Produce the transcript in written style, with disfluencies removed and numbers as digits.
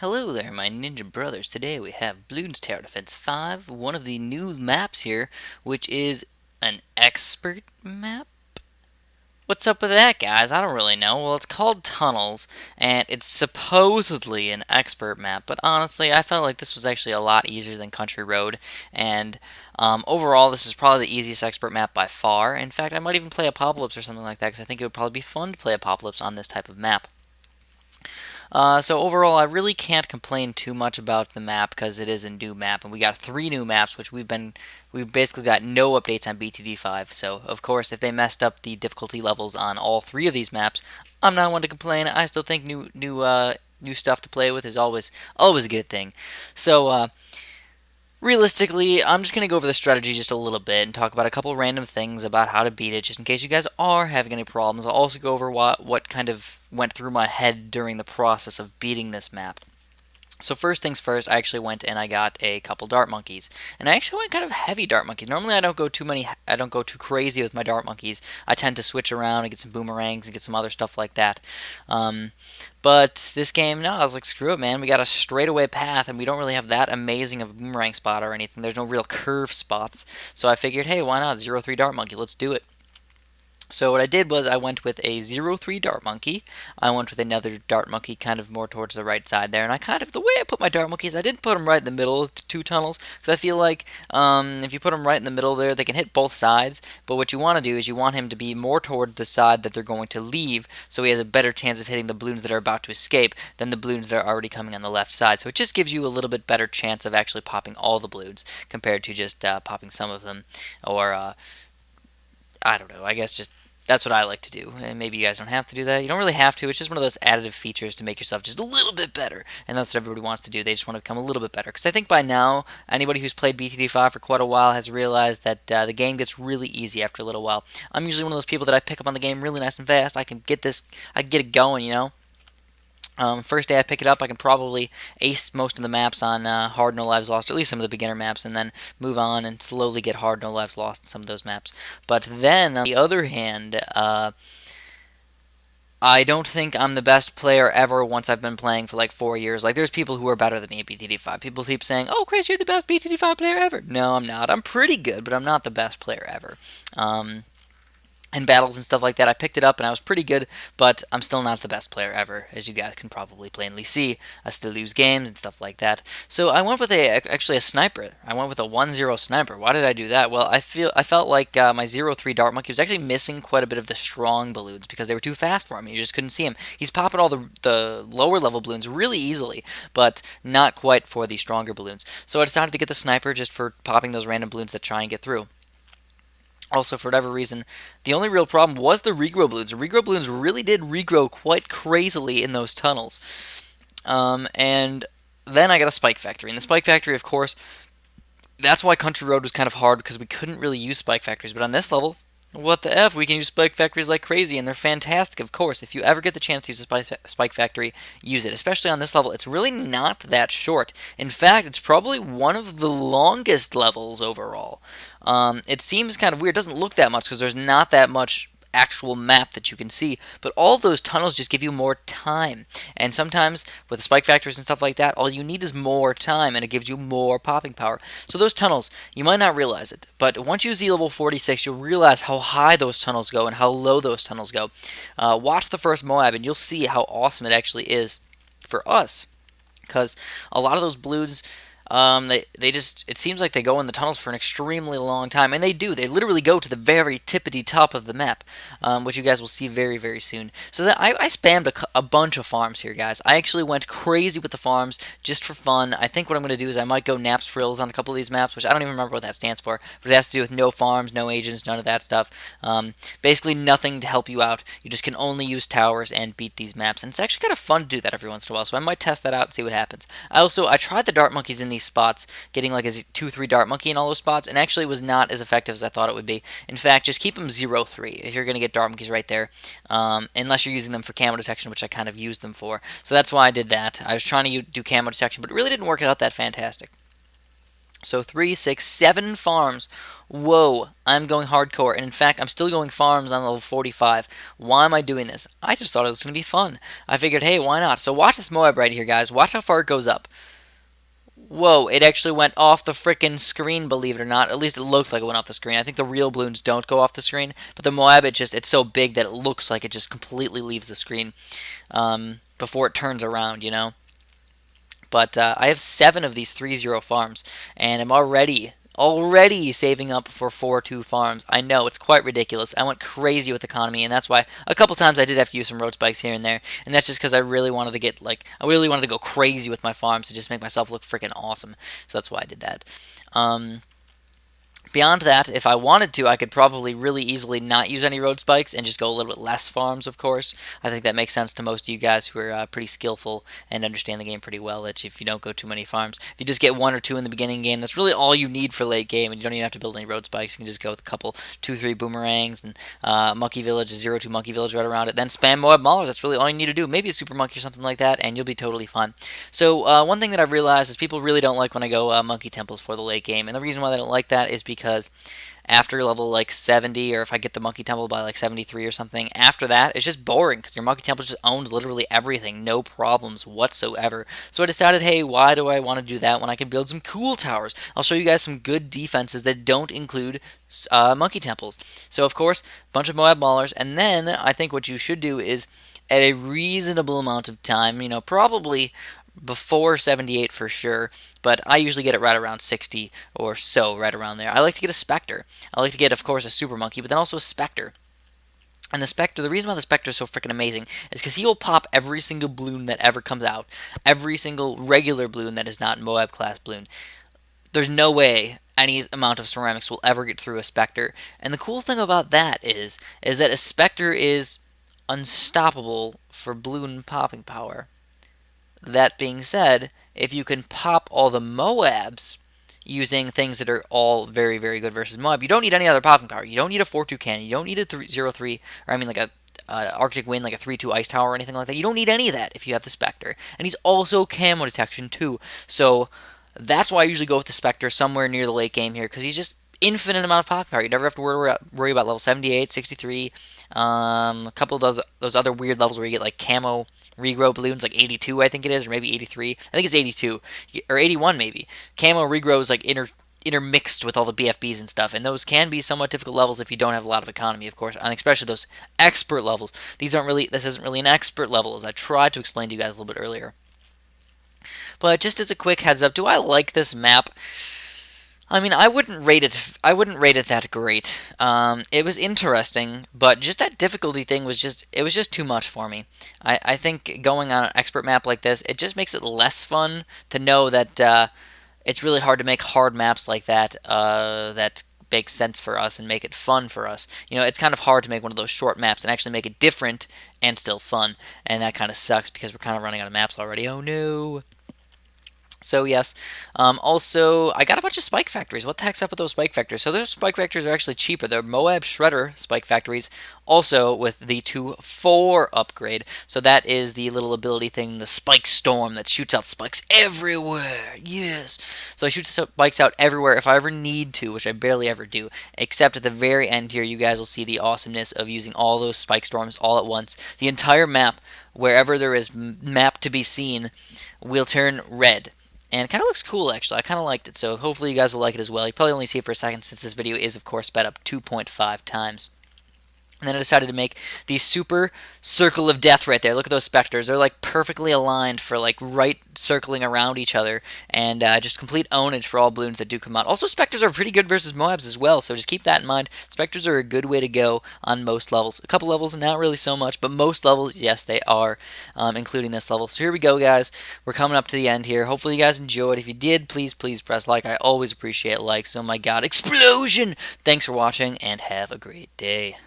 Hello there, my ninja brothers. Today we have Bloons Tower Defense 5, one of the new maps here, which is an expert map? What's up with that, guys? I don't really know. Well, it's called Tunnels, and it's supposedly an expert map, but honestly, I felt like this was actually a lot easier than Country Road, and overall, this is probably the easiest expert map by far. In fact, I might even play Apocalypse or something like that, because I think it would probably be fun to play Apocalypse on this type of map. So overall, I really can't complain too much about the map because it is a new map, and we got 3 new maps, which we've basically got no updates on BTD5. So of course, if they messed up the difficulty levels on all 3 of these maps, I'm not one to complain. I still think new stuff to play with is always a good thing. So realistically, I'm just going to go over the strategy just a little bit and talk about a couple random things about how to beat it, just in case you guys are having any problems. I'll also go over what kind of went through my head during the process of beating this map. So first things first, I actually went and I got a couple dart monkeys, and I actually went kind of heavy dart monkeys. Normally, I don't go too crazy with my dart monkeys. I tend to switch around and get some boomerangs and get some other stuff like that. Um, but this game, no, I was like, screw it, man. We got a straightaway path, and we don't really have that amazing of a boomerang spot or anything. There's no real curve spots, so I figured, hey, why not 0-3 dart monkey? Let's do it. So what I did was I went with a 0-3 dart monkey. I went with another dart monkey kind of more towards the right side there. And the way I put my dart monkeys, I didn't put them right in the middle of the 2 tunnels. Because I feel like if you put them right in the middle there, they can hit both sides. But what you want to do is you want him to be more toward the side that they're going to leave. So he has a better chance of hitting the balloons that are about to escape than the balloons that are already coming on the left side. So it just gives you a little bit better chance of actually popping all the balloons compared to just popping some of them. Or I don't know. I guess just that's what I like to do. And maybe you guys don't have to do that. You don't really have to. It's just one of those additive features to make yourself just a little bit better. And that's what everybody wants to do. They just want to become a little bit better. Because I think by now, anybody who's played BTD5 for quite a while has realized that the game gets really easy after a little while. I'm usually one of those people that I pick up on the game really nice and fast. I can get it going, you know? First day I pick it up, I can probably ace most of the maps on Hard No Lives Lost, at least some of the beginner maps, and then move on and slowly get Hard No Lives Lost in some of those maps. But then, on the other hand, I don't think I'm the best player ever once I've been playing for like 4 years. Like, there's people who are better than me at BTD5. People keep saying, oh, Chris, you're the best BTD5 player ever. No, I'm not. I'm pretty good, but I'm not the best player ever. In battles and stuff like that. I picked it up and I was pretty good, but I'm still not the best player ever, as you guys can probably plainly see. I still lose games and stuff like that. So I went with actually a sniper. I went with a 1-0 sniper. Why did I do that? Well, I felt like my 0-3 dart monkey was actually missing quite a bit of the strong balloons because they were too fast for him. You just couldn't see him. He's popping all the lower level balloons really easily, but not quite for the stronger balloons. So I decided to get the sniper just for popping those random balloons that try and get through. Also, for whatever reason, the only real problem was the regrow balloons. The regrow balloons really did regrow quite crazily in those tunnels. And then I got a spike factory. And the spike factory, of course, that's why Country Road was kind of hard because we couldn't really use spike factories. But on this level, what the F? We can use spike factories like crazy, and they're fantastic, of course. If you ever get the chance to use a spike factory, use it. Especially on this level, it's really not that short. In fact, it's probably one of the longest levels overall. It seems kind of weird. It doesn't look that much because there's not that much actual map that you can see, but all those tunnels just give you more time. And sometimes with the spike factors and stuff like that, all you need is more time and it gives you more popping power. So those tunnels, you might not realize it, but once you Z level 46, you'll realize how high those tunnels go and how low those tunnels go. Watch the first Moab and you'll see how awesome it actually is for us, because a lot of those balloons, they just, it seems like they go in the tunnels for an extremely long time, and they do. They literally go to the very tippity top of the map, which you guys will see very, very soon. So that I spammed a bunch of farms here, guys. I actually went crazy with the farms just for fun. I think what I'm going to do is I might go NAPS frills on a couple of these maps, which I don't even remember what that stands for, but it has to do with no farms, no agents, none of that stuff. Basically nothing to help you out. You just can only use towers and beat these maps, and it's actually kind of fun to do that every once in a while, so I might test that out and see what happens. I tried the dart monkeys in these spots, getting like a 2-3 dart monkey in all those spots, and actually was not as effective as I thought it would be. In fact, just keep them 0-3 if you're going to get dart monkeys right there, unless you're using them for camo detection, which I kind of used them for. So that's why I did that. I was trying to do camo detection, but it really didn't work out that fantastic. So 3, 6, 7 farms. Whoa, I'm going hardcore. And in fact, I'm still going farms on level 45. Why am I doing this? I just thought it was going to be fun. I figured, hey, why not? So watch this Moab right here, guys. Watch how far it goes up. Whoa, it actually went off the frickin' screen, believe it or not. At least it looks like it went off the screen. I think the real balloons don't go off the screen. But the Moab, it's so big that it looks like it just completely leaves the screen before it turns around, you know? But I have 7 of these 3-0 farms, and I'm already saving up for 4-2 farms. I know, it's quite ridiculous. I went crazy with economy, and that's why a couple times I did have to use some road spikes here and there, and that's just because I really wanted to I really wanted to go crazy with my farms to just make myself look freaking awesome. So that's why I did that. Beyond that, if I wanted to, I could probably really easily not use any road spikes and just go a little bit less farms, of course. I think that makes sense to most of you guys who are pretty skillful and understand the game pretty well, that if you don't go too many farms, if you just get 1 or 2 in the beginning game, that's really all you need for late game, and you don't even have to build any road spikes. You can just go with a couple, 2, 3 boomerangs, and Monkey Village, 0-2 Monkey Village right around it. Then spam Moab Maulers, that's really all you need to do. Maybe a Super Monkey or something like that, and you'll be totally fine. So one thing that I've realized is people really don't like when I go Monkey Temples for the late game, and the reason why they don't like that is because after level like 70, or if I get the Monkey Temple by like 73 or something, after that, it's just boring because your Monkey Temple just owns literally everything, no problems whatsoever. So I decided, hey, why do I want to do that when I can build some cool towers? I'll show you guys some good defenses that don't include Monkey Temples. So, of course, a bunch of Moab Maulers, and then I think what you should do is, at a reasonable amount of time, probably before 78 for sure, but I usually get it right around 60 or so, right around there. I like to get a Spectre. I like to get, of course, a Super Monkey, but then also a Spectre. And the Spectre, the reason why the Spectre is so freaking amazing is because he will pop every single balloon that ever comes out. Every single regular balloon that is not Moab class balloon. There's no way any amount of ceramics will ever get through a Spectre. And the cool thing about that is that a Spectre is unstoppable for balloon popping power. That being said, if you can pop all the Moabs using things that are all very, very good versus Moab, you don't need any other popping power. You don't need a 4-2 cannon. You don't need a 0-3, or I mean like a Arctic Wind, like a 3-2 Ice Tower or anything like that. You don't need any of that if you have the Spectre. And he's also camo detection too. So that's why I usually go with the Spectre somewhere near the late game here, because he's just infinite amount of popping power. You never have to worry about level 78, 63, a couple of those other weird levels where you get like camo regrow balloons, like 82 I think it is, or maybe 83. I think it's 82 or 81 maybe. Camo regrow is like intermixed with all the BFBs and stuff, and those can be somewhat difficult levels if you don't have a lot of economy, of course, and especially those expert levels. This isn't really an expert level, as I tried to explain to you guys a little bit earlier. But just as a quick heads up, do I like this map? I mean, I wouldn't rate it. I wouldn't rate it that great. It was interesting, but just that difficulty thing was just too much for me. I think going on an expert map like this, it just makes it less fun to know that it's really hard to make hard maps like that that make sense for us and make it fun for us. It's kind of hard to make one of those short maps and actually make it different and still fun, and that kind of sucks because we're kind of running out of maps already. Oh no. So yes, also I got a bunch of spike factories. What the heck's up with those spike factories? So those spike factories are actually cheaper. They're Moab Shredder spike factories, also with the 2-4 upgrade. So that is the little ability thing, the Spike Storm, that shoots out spikes everywhere. Yes. So I shoot spikes out everywhere if I ever need to, which I barely ever do, except at the very end here you guys will see the awesomeness of using all those spike storms all at once. The entire map, wherever there is map to be seen, will turn red. And it kind of looks cool, actually. I kind of liked it, so hopefully you guys will like it as well. You probably only see it for a second since this video is, of course, sped up 2.5 times. And then I decided to make the super circle of death right there. Look at those specters. They're like perfectly aligned for like right circling around each other. And just complete ownage for all balloons that do come out. Also, specters are pretty good versus Moabs as well. So just keep that in mind. Specters are a good way to go on most levels. A couple levels, not really so much. But most levels, yes, they are, including this level. So here we go, guys. We're coming up to the end here. Hopefully you guys enjoyed. If you did, please press like. I always appreciate likes. Oh my god. Explosion! Thanks for watching and have a great day.